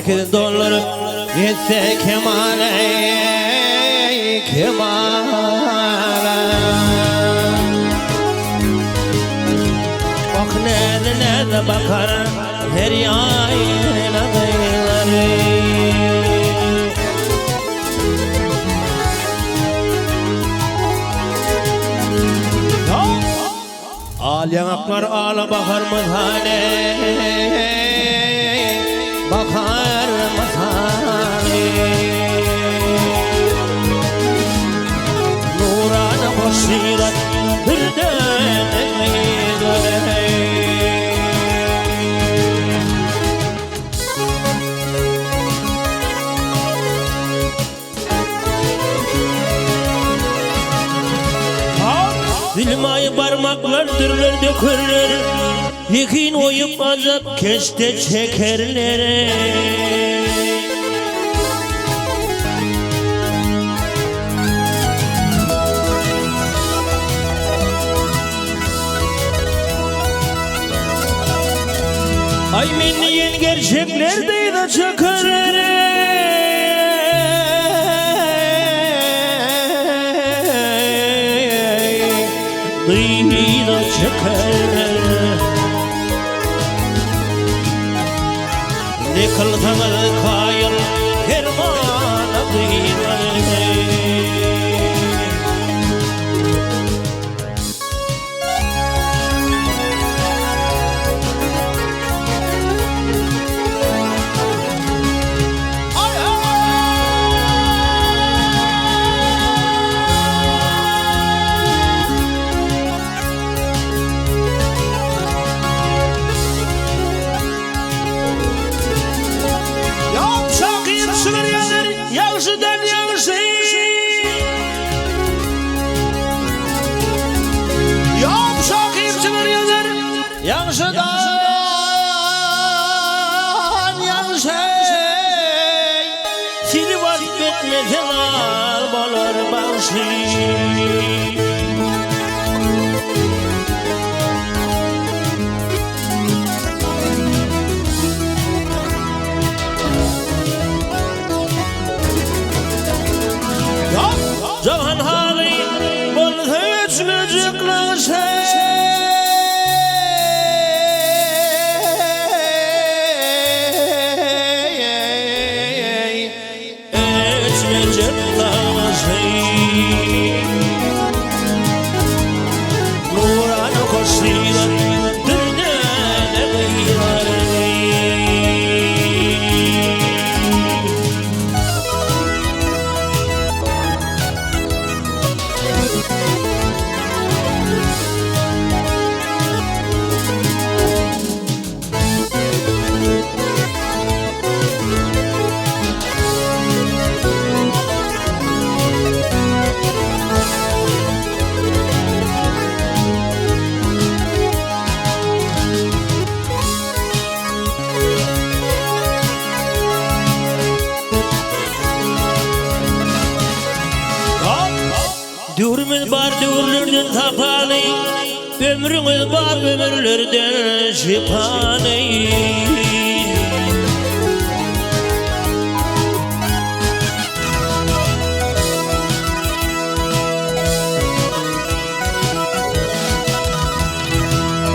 $18 yetse kemale kemale. Bak nerede bakar her yayına dayıları. Al yanaklar ağla bakar mızhane, bakar mızhane. Nurana koşirat bir döne. Dilmayı parmaklar dürler dökürler, yekin oyup azap keşte çekerler. Ay minniyen gerçekler de çekerler. Dıyla çeker ne kıltanır kayır hermana dıyla. Yağışıdan yağışı, yağışak hepsiler yazar. Yağışıdan yağışı, seni vazgeçmesen al bolur bağışı. Cavan hali bol hiç müzikler şey. Hiç müzikler şey. Nurana koşuyor dünyada beyler. Dürümüz var dürlerden tapanı, ömrümüz var ömürlerden şifanı.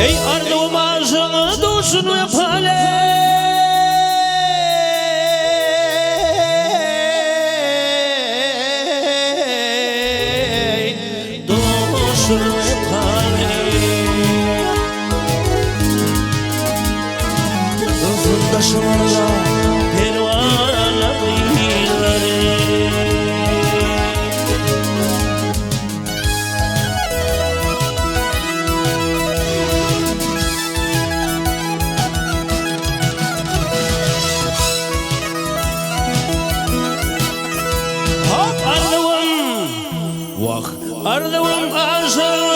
Ey ardığım ağzını dostunu yapale. Başımda pervane bıyıkları. Hop ardığım, vah ardığım aşağı.